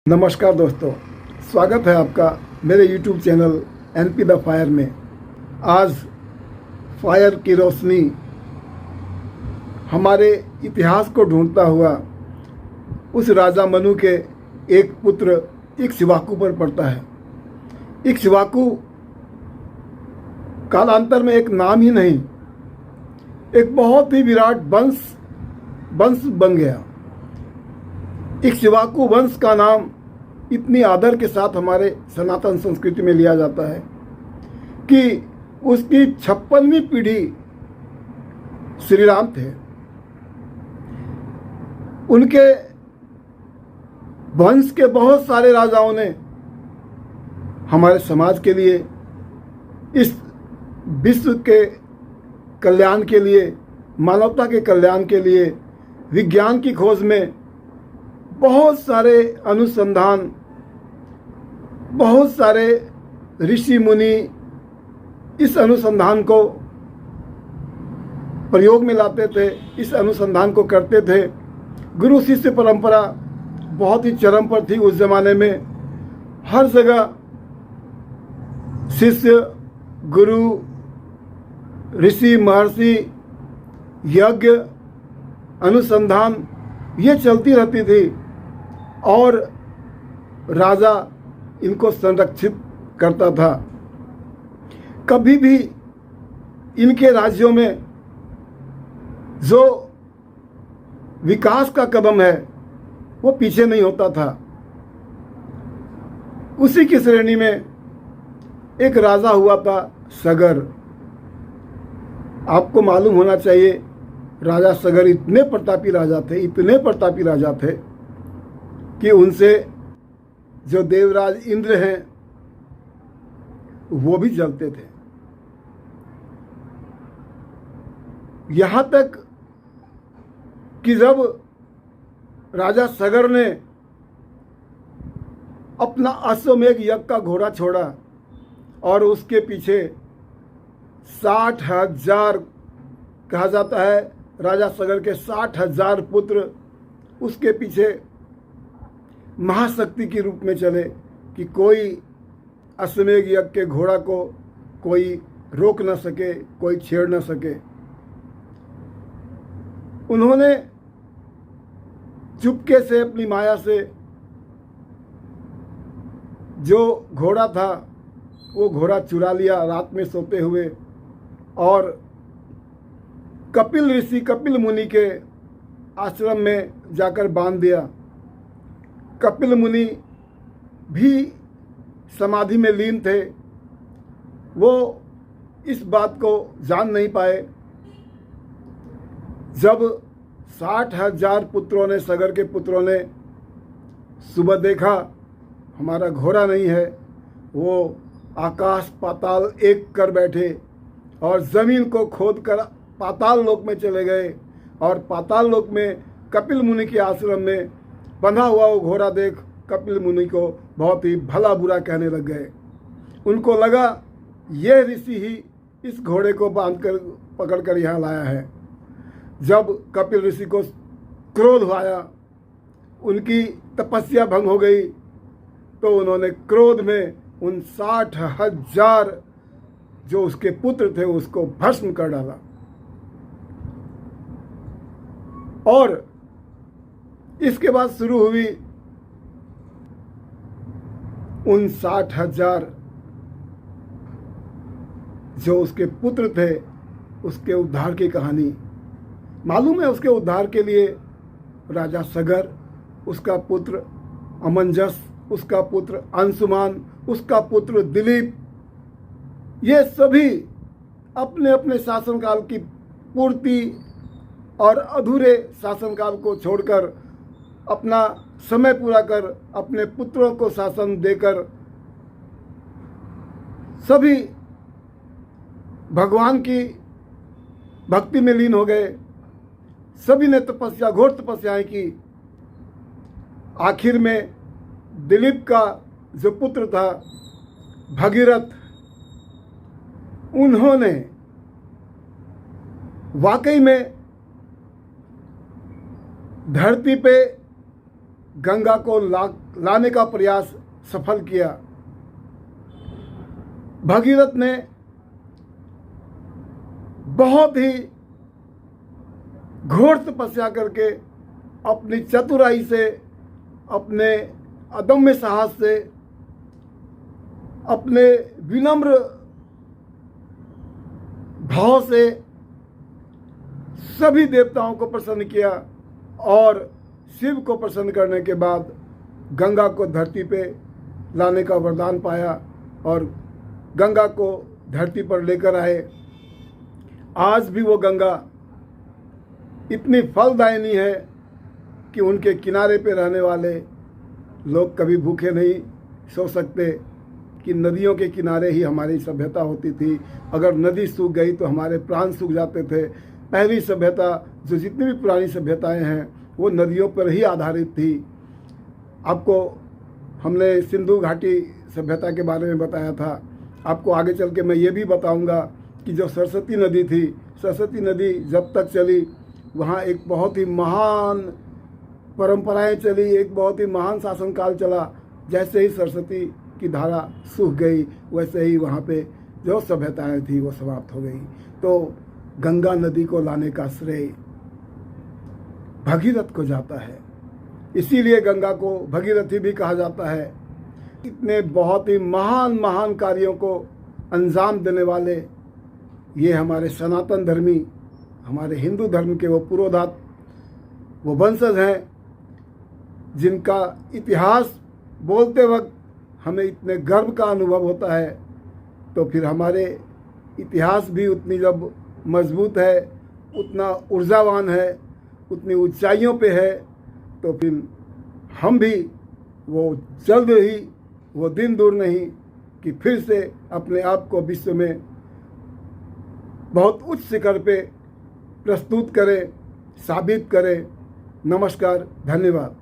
नमस्कार दोस्तों, स्वागत है आपका मेरे YouTube channel NP the fire में। आज फायर की रोशनी हमारे इतिहास को ढूंढता हुआ उस राजा मनु के एक पुत्र इक्ष्वाकु पर पड़ता है। इक्ष्वाकु कालांतर में एक नाम ही नहीं, एक बहुत ही विराट वंश बन गया। इक्ष्वाकु वंश का नाम इतनी आदर के साथ हमारे सनातन संस्कृति में लिया जाता है कि उसकी 56वीं पीढ़ी श्री राम थे। उनके वंश के बहुत सारे राजाओं ने हमारे समाज के लिए, इस विश्व के कल्याण के लिए, मानवता के कल्याण के लिए, विज्ञान की खोज में बहुत सारे अनुसंधान, बहुत सारे ऋषि मुनि इस अनुसंधान को प्रयोग में लाते थे, इस अनुसंधान को करते थे। गुरु शिष्य परंपरा बहुत ही चरम पर थी उस जमाने में। हर जगह शिष्य, गुरु, ऋषि, महर्षि, यज्ञ, अनुसंधान ये चलती रहती थी और राजा इनको संरक्षित करता था। कभी भी इनके राज्यों में जो विकास का कदम है वो पीछे नहीं होता था। उसी की श्रेणी में एक राजा हुआ था सगर। आपको मालूम होना चाहिए, राजा सगर इतने प्रतापी राजा थे कि उनसे जो देवराज इंद्र हैं वो भी जलते थे। यहाँ तक कि जब राजा सगर ने अपना अश्वमेध यज्ञ का घोड़ा छोड़ा और उसके पीछे 60,000, कहा जाता है राजा सगर के 60,000 पुत्र उसके पीछे महाशक्ति के रूप में चले कि कोई अश्वमेध यज्ञ के घोड़ा को कोई रोक न सके, कोई छेड़ न सके। उन्होंने चुपके से अपनी माया से जो घोड़ा था वो घोड़ा चुरा लिया रात में सोते हुए और कपिल ऋषि, कपिल मुनि के आश्रम में जाकर बांध दिया। कपिल मुनि भी समाधि में लीन थे, वो इस बात को जान नहीं पाए। जब 60,000 पुत्रों ने, सगर के पुत्रों ने सुबह देखा हमारा घोड़ा नहीं है, वो आकाश पाताल एक कर बैठे और ज़मीन को खोद कर पाताल लोक में चले गए और पाताल लोक में कपिल मुनि के आश्रम में बंधा हुआ वो घोड़ा देख कपिल मुनि को बहुत ही भला बुरा कहने लग गए। उनको लगा ये ऋषि ही इस घोड़े को बांधकर पकड़कर यहाँ लाया है। जब कपिल ऋषि को क्रोध आया, उनकी तपस्या भंग हो गई, तो उन्होंने क्रोध में उन 60,000 जो उसके पुत्र थे उसको भस्म कर डाला। और इसके बाद शुरू हुई उन 60,000 जो उसके पुत्र थे उसके उद्धार की कहानी। मालूम है, उसके उद्धार के लिए राजा सगर, उसका पुत्र अमंजस, उसका पुत्र अंशुमान, उसका पुत्र दिलीप, ये सभी अपने अपने शासनकाल की पूर्ति और अधूरे शासनकाल को छोड़कर अपना समय पूरा कर अपने पुत्रों को शासन देकर सभी भगवान की भक्ति में लीन हो गए। सभी ने तपस्या, घोर तपस्याएं की। आखिर में दिलीप का जो पुत्र था भगीरथ, उन्होंने वाकई में धरती पे गंगा को लाने का प्रयास सफल किया। भगीरथ ने बहुत ही घोर तपस्या करके अपनी चतुराई से, अपने अदम्य साहस से, अपने विनम्र भाव से सभी देवताओं को प्रसन्न किया और शिव को प्रसन्न करने के बाद गंगा को धरती पे लाने का वरदान पाया और गंगा को धरती पर लेकर आए। आज भी वो गंगा इतनी फलदायिनी है कि उनके किनारे पे रहने वाले लोग कभी भूखे नहीं सो सकते। कि नदियों के किनारे ही हमारी सभ्यता होती थी, अगर नदी सूख गई तो हमारे प्राण सूख जाते थे। पहली सभ्यता, जो जितनी भी पुरानी सभ्यताएं हैं, वो नदियों पर ही आधारित थी। आपको हमने सिंधु घाटी सभ्यता के बारे में बताया था। आपको आगे चल के मैं ये भी बताऊंगा कि जो सरस्वती नदी थी, सरस्वती नदी जब तक चली वहाँ एक बहुत ही महान परंपराएं चली, एक बहुत ही महान शासनकाल चला। जैसे ही सरस्वती की धारा सूख गई वैसे ही वहाँ पे जो सभ्यताएं थी वो समाप्त हो गई। तो गंगा नदी को लाने का श्रेय भगीरथ को जाता है, इसीलिए गंगा को भगीरथी भी कहा जाता है। इतने बहुत ही महान महान कार्यों को अंजाम देने वाले ये हमारे सनातन धर्मी, हमारे हिंदू धर्म के वो पुरोधात, वो वंशज हैं जिनका इतिहास बोलते वक्त हमें इतने गर्व का अनुभव होता है। तो फिर हमारे इतिहास भी उतनी जब मजबूत है, उतना ऊर्जावान है, उतनी ऊंचाइयों पे है, तो फिर हम भी वो जल्द ही, वो दिन दूर नहीं कि फिर से अपने आप को विश्व में बहुत उच्च शिखर पे प्रस्तुत करें, साबित करें। नमस्कार, धन्यवाद।